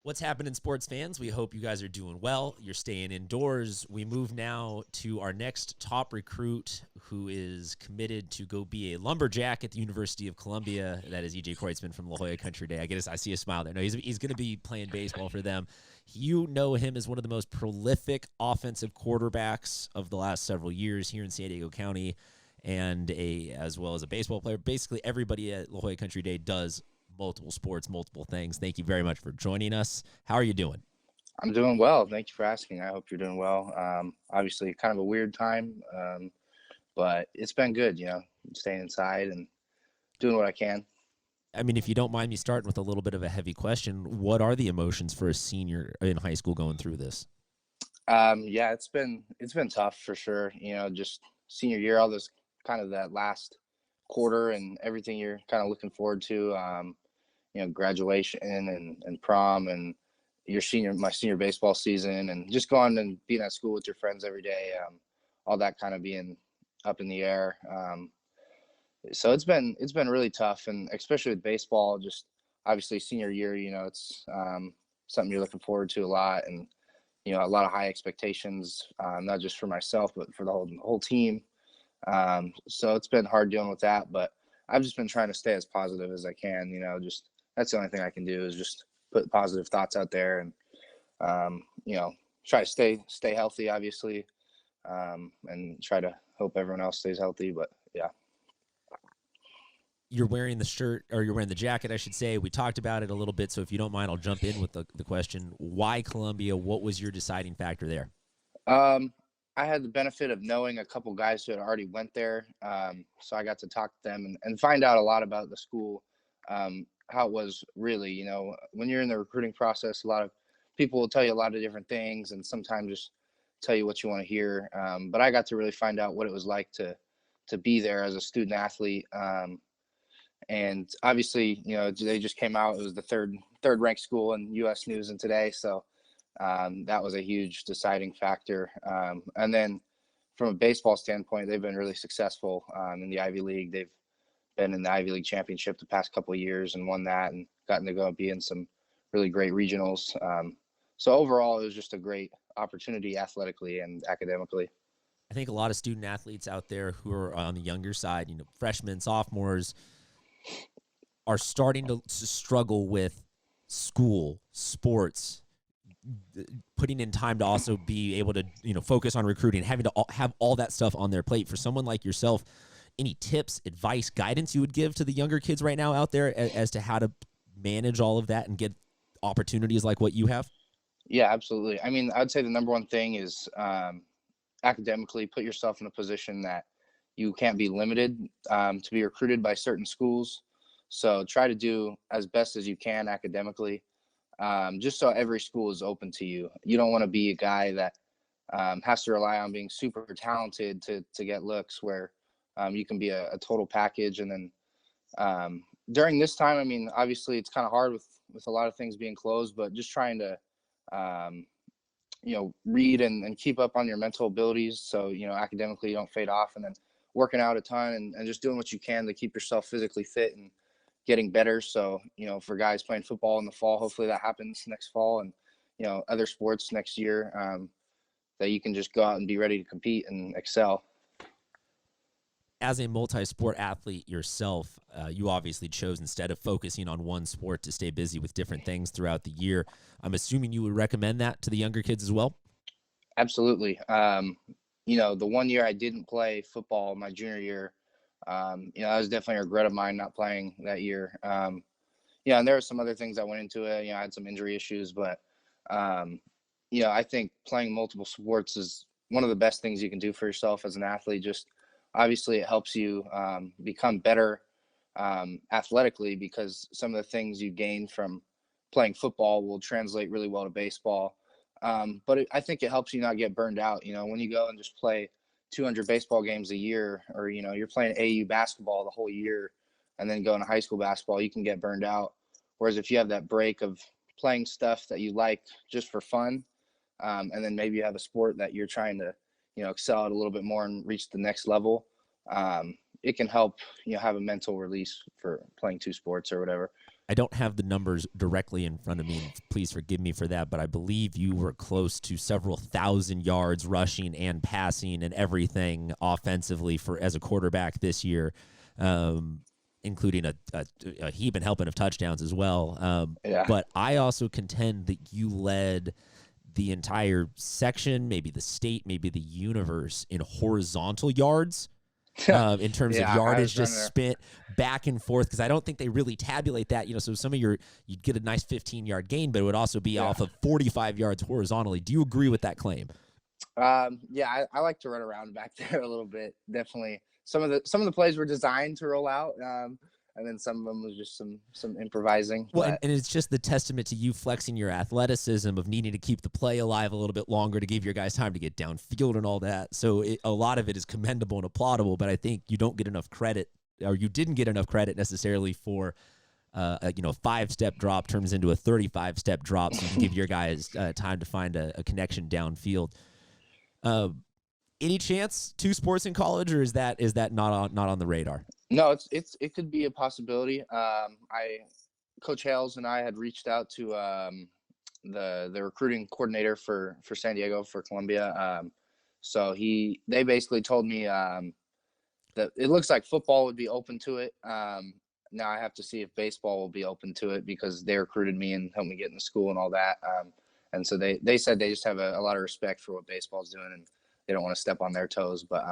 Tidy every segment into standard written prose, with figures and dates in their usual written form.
What's happening, sports fans? We hope you guys are doing well. You're staying indoors. We move now to our next top recruit who is committed to go be a lumberjack at the University of Columbia. That is EJ Kreutzmann from Jolla Country Day. I see a smile there. No, he's going to be playing baseball for them. You know him as one of the most prolific offensive quarterbacks of the last several years here in San Diego County, and as well as a baseball player. Basically, everybody at La Jolla Country Day does multiple sports, multiple things. Thank you very much for joining us. How are you doing? I'm doing well. Thank you for asking. I hope you're doing well. Obviously, kind of a weird time, but it's been good, staying inside and doing what I can. I mean, if you don't mind me starting with a little bit of a heavy question, what are the emotions for a senior in high school going through this? Yeah, it's been tough for sure. Just senior year, all this kind of that last quarter and everything you're kind of looking forward to. Graduation and prom and my senior baseball season, and just going and being at school with your friends every day. All that kind of being up in the air. So it's been really tough, and especially with baseball, just obviously senior year, it's something you're looking forward to a lot, and a lot of high expectations, not just for myself but for the whole team. So it's been hard dealing with that, but I've just been trying to stay as positive as I can. Just that's the only thing I can do is just put positive thoughts out there, and try to stay healthy, obviously, and try to hope everyone else stays healthy. But yeah. You're wearing the shirt, or you're wearing the jacket, I should say. We talked about it a little bit, so if you don't mind, I'll jump in with the question. Why Columbia? What was your deciding factor there? Um, I had the benefit of knowing a couple guys who had already went there, so I got to talk to them and find out a lot about the school, how it was really. When you're in the recruiting process, a lot of people will tell you a lot of different things, and sometimes just tell you what you want to hear. But I got to really find out what it was like to be there as a student athlete. And obviously, they just came out. It was the third ranked school in U.S. News and Today, so that was a huge deciding factor. And then from a baseball standpoint, they've been really successful in the Ivy League. They've been in the Ivy League championship the past couple of years and won that, and gotten to go and be in some really great regionals. So overall, it was just a great opportunity athletically and academically. I think a lot of student athletes out there who are on the younger side, freshmen, sophomores, are starting to struggle with school, sports, putting in time to also be able to, focus on recruiting, having to have all that stuff on their plate. For someone like yourself, any tips, advice, guidance you would give to the younger kids right now out there as to how to manage all of that and get opportunities like what you have? Yeah, absolutely. I mean, I'd say the number one thing is academically put yourself in a position that you can't be limited to be recruited by certain schools. So try to do as best as you can academically, just so every school is open to you. You don't want to be a guy that has to rely on being super talented to get looks, where you can be a total package. And then during this time, I mean, obviously it's kind of hard with a lot of things being closed, but just trying to um, read and keep up on your mental abilities, so academically you don't fade off, and then working out a ton, and just doing what you can to keep yourself physically fit and getting better. So for guys playing football in the fall, hopefully that happens next fall, and other sports next year, that you can just go out and be ready to compete and excel. As a multi-sport athlete yourself, you obviously chose, instead of focusing on one sport, to stay busy with different things throughout the year. I'm assuming you would recommend that to the younger kids as well? Absolutely. The one year I didn't play football, my junior year, that was definitely a regret of mine not playing that year. And there were some other things that went into it. I had some injury issues, but I think playing multiple sports is one of the best things you can do for yourself as an athlete. Just obviously, it helps you become better athletically, because some of the things you gain from playing football will translate really well to baseball. But I think it helps you not get burned out. When you go and just play 200 baseball games a year, or you're playing AU basketball the whole year, and then going to high school basketball, you can get burned out. Whereas if you have that break of playing stuff that you like just for fun, and then maybe you have a sport that you're trying to excel at a little bit more and reach the next level, it can help have a mental release for playing two sports or whatever. I don't have the numbers directly in front of me, and please forgive me for that, but I believe you were close to several thousand yards rushing and passing and everything offensively as a quarterback this year, including a heap and helping of touchdowns as well. But I also contend that you led the entire section, maybe the state, maybe the universe in horizontal yards. In terms of yardage just spent back and forth, because I don't think they really tabulate that. So some of you'd get a nice 15-yard gain, but it would also be off of 45 yards horizontally. Do you agree with that claim? I like to run around back there a little bit. Definitely, some of the plays were designed to roll out, and then some of them was just some improvising. Well, and it's just the testament to you flexing your athleticism of needing to keep the play alive a little bit longer to give your guys time to get downfield and all that. So a lot of it is commendable and applaudable, but I think you don't get enough credit, or you didn't get enough credit necessarily for a 5-step drop turns into a 35-step drop, so you can give your guys time to find a connection downfield. Any chance 2 sports in college, or is that not on the radar? No, it could be a possibility. Coach Hales and I had reached out to the recruiting coordinator for San Diego, for Columbia. So they basically told me that it looks like football would be open to it. Now I have to see if baseball will be open to it, because they recruited me and helped me get into school and all that. And so they said they just have a lot of respect for what baseball's doing, and they don't want to step on their toes. But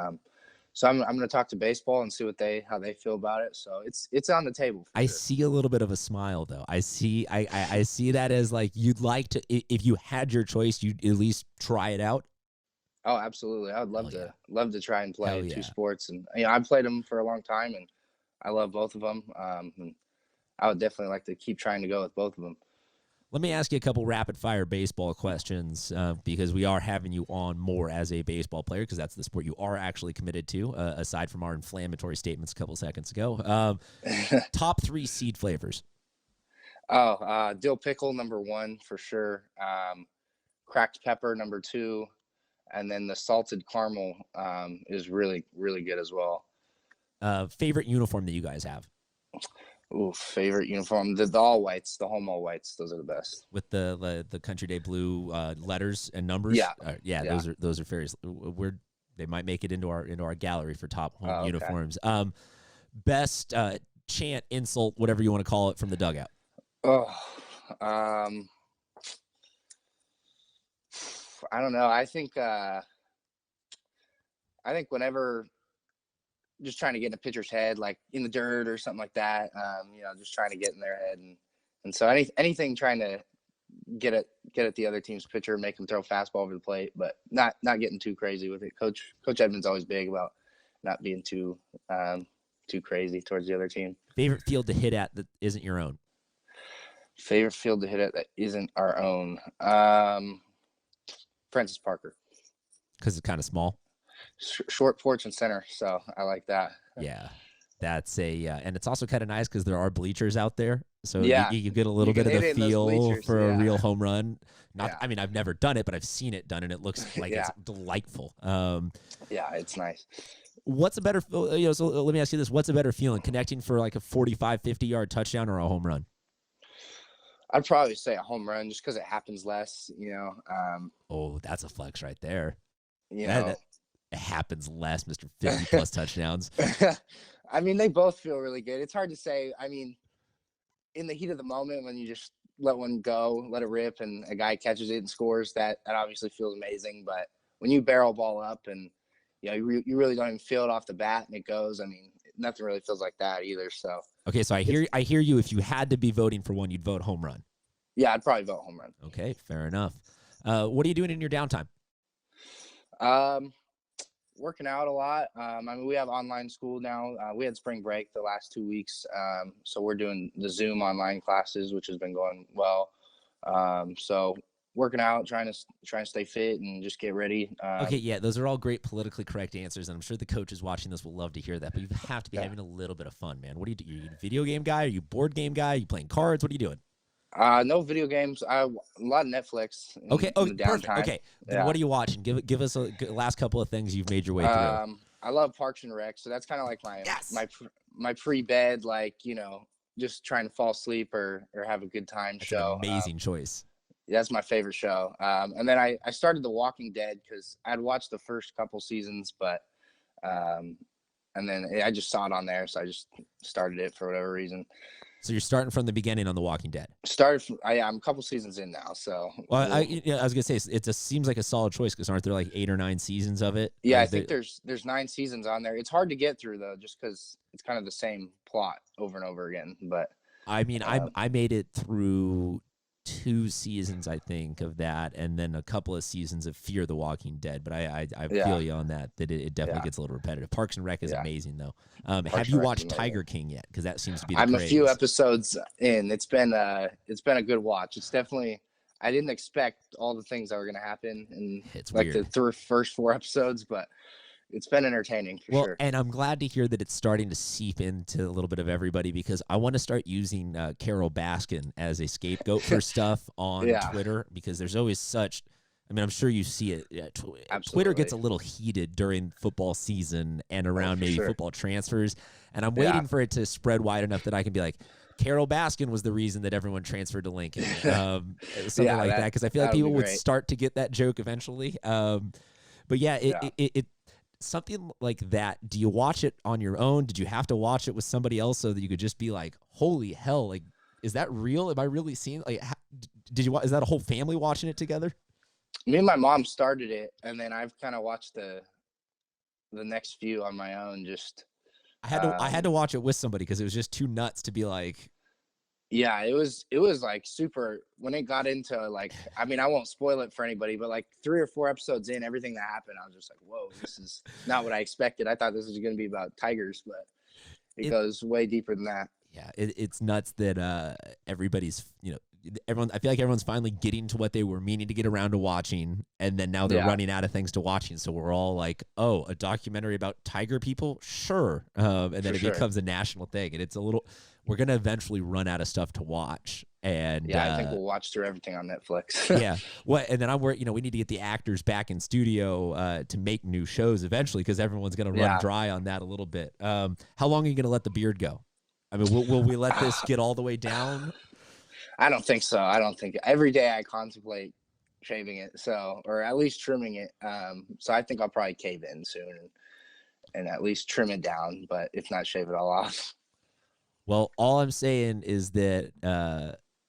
so I'm going to talk to baseball and see how they feel about it. So it's on the table. I see a little bit of a smile, though. I see that as like, you'd like to, if you had your choice, you'd at least try it out. Oh, absolutely. I would love to try and play 2 sports. And I played them for a long time, and I love both of them. And I would definitely like to keep trying to go with both of them. Let me ask you a couple rapid-fire baseball questions, because we are having you on more as a baseball player, because that's the sport you are actually committed to, aside from our inflammatory statements a couple seconds ago. Top 3 seed flavors. Dill pickle, number 1 for sure. Cracked pepper, number 2. And then the salted caramel is really, really good as well. Favorite uniform that you guys have? Ooh, favorite uniform, the all whites, the home all whites. Those are the best. With the Country Day blue letters and numbers. Yeah. Those are very. They might make it into our gallery for top home uniforms. Best chant, insult, whatever you want to call it, from the dugout. I don't know. I think whenever just trying to get in a pitcher's head, like in the dirt or something like that, just trying to get in their head. And so anything trying to get at the other team's pitcher, make them throw fastball over the plate, but not getting too crazy with it. Coach Edmonds always big about not being too crazy towards the other team. Favorite field to hit at that isn't your own? Favorite field to hit at that isn't our own? Francis Parker. Because it's kind of small? Short porch and center, so I like that. Yeah, that's and it's also kind of nice because there are bleachers out there, so you get a little bit of the feel for a real home run. I mean, I've never done it, but I've seen it done, and it looks like it's delightful. It's nice. What's a better, so let me ask you this: what's a better feeling, connecting for like a 45, 50-yard touchdown or a home run? I'd probably say a home run, just because it happens less. Oh, that's a flex right there. It happens less, Mr. 50-plus touchdowns. I mean, they both feel really good. It's hard to say. I mean, in the heat of the moment, when you just let one go, let it rip, and a guy catches it and scores, that obviously feels amazing. But when you barrel ball up and you really don't even feel it off the bat and it goes, I mean, nothing really feels like that either. So okay, so I hear you. If you had to be voting for one, you'd vote home run. Yeah, I'd probably vote home run. Okay, fair enough. What are you doing in your downtime? Working out a lot. I mean, we have online school now. We had spring break the last 2 weeks, so we're doing the Zoom online classes, which has been going well. So working out, trying to stay fit and just get ready. Okay, yeah, those are all great politically correct answers, and I'm sure the coaches watching this will love to hear that. But you have to be having a little bit of fun, man. What do you do? Are you a video game guy? Are you a board game guy? Are you playing cards? What are you doing? No video games. A lot of Netflix. Okay. Oh, perfect. Okay. Then what are you watching? Give us a last couple of things you've made your way through. I love Parks and Rec, so that's kind of like my pre-bed, just trying to fall asleep or have a good time That's an show. amazing choice. That's my favorite show. And then I started The Walking Dead because I'd watched the first couple seasons, but and then I just saw it on there, so I just started it for whatever reason. So you're starting from the beginning on The Walking Dead. I'm a couple seasons in now, so. Well, I was gonna say it just seems like a solid choice because aren't there like 8 or 9 seasons of it? Yeah, I think there's 9 seasons on there. It's hard to get through though, just because it's kind of the same plot over and over again. But I mean, I made it through 2 seasons, I think, of that, and then a couple of seasons of Fear the Walking Dead. But I feel you on that it definitely gets a little repetitive. Parks and Rec is amazing though. Have you watched Tiger King yet? Because that seems to be the I'm craze. a few episodes in. It's been a good watch. It's definitely. I didn't expect all the things that were going to happen in like weird. The first 4 episodes, but it's been entertaining for sure. And I'm glad to hear that it's starting to seep into a little bit of everybody because I want to start using Carroll Baskin as a scapegoat for stuff on Twitter because there's always such. I mean, I'm sure you see it. Twitter gets a little heated during football season and around football transfers, and I'm waiting for it to spread wide enough that I can be like, Carroll Baskin was the reason that everyone transferred to Lincoln, something like that. Because I feel like people would start to get that joke eventually. But yeah, it something like that. Do you watch it on your own? Did you have to watch it with somebody else so that you could just be like, holy hell, like, is that real? Am I really seeing, like, is that a whole family watching it together? Me and my mom started it, and then I've kind of watched the next few on my own. Just I had to watch it with somebody because it was just too nuts to be like. Yeah, it was like super when it got into like, I mean, I won't spoil it for anybody, but like 3 or 4 episodes in, everything that happened, I was just like, whoa, this is not what I expected. I thought this was going to be about tigers, but it goes way deeper than that. Yeah, it's nuts that everybody's, everyone. I feel like everyone's finally getting to what they were meaning to get around to watching, and then now they're running out of things to watching. So we're all like, "Oh, a documentary about tiger people? Sure." And then it becomes a national thing, and it's a little. We're gonna eventually run out of stuff to watch, and I think we'll watch through everything on Netflix. Yeah, and then we need to get the actors back in studio to make new shows eventually because everyone's gonna run dry on that a little bit. How long are you gonna let the beard go? I mean, will we let this get all the way down? I don't think so. I don't think every day I contemplate shaving it, or at least trimming it. So I think I'll probably cave in soon and at least trim it down, but if not, shave it all off. Well, all I'm saying is that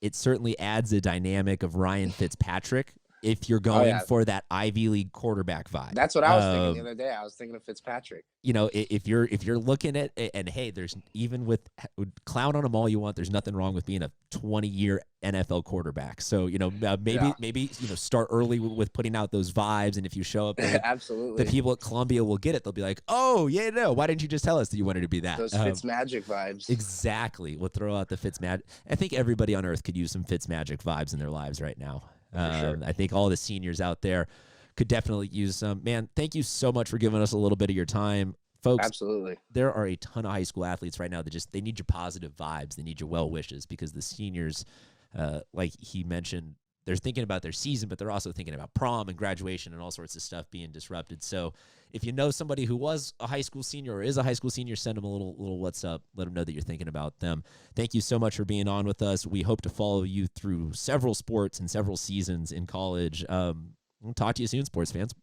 it certainly adds a dynamic of Ryan Fitzpatrick if you're going for that Ivy League quarterback vibe. That's what I was thinking the other day. I was thinking of Fitzpatrick. If you're looking at it, and hey, there's even with clown on them all you want, there's nothing wrong with being a 20-year NFL quarterback. So maybe start early with putting out those vibes, and if you show up, absolutely, the people at Columbia will get it. They'll be like, oh yeah, no, why didn't you just tell us that you wanted to be that? Those Fitzmagic vibes. Exactly. We'll throw out the Fitzmagic. I think everybody on earth could use some Fitzmagic vibes in their lives right now. Sure. I think all the seniors out there could definitely use some. Man, thank you so much for giving us a little bit of your time. Folks, absolutely. There are a ton of high school athletes right now that they need your positive vibes. They need your well wishes because the seniors, like he mentioned, they're thinking about their season, but they're also thinking about prom and graduation and all sorts of stuff being disrupted. So if you know somebody who was a high school senior or is a high school senior, send them a little what's up. Let them know that you're thinking about them. Thank you so much for being on with us. We hope to follow you through several sports and several seasons in college. We'll talk to you soon, sports fans.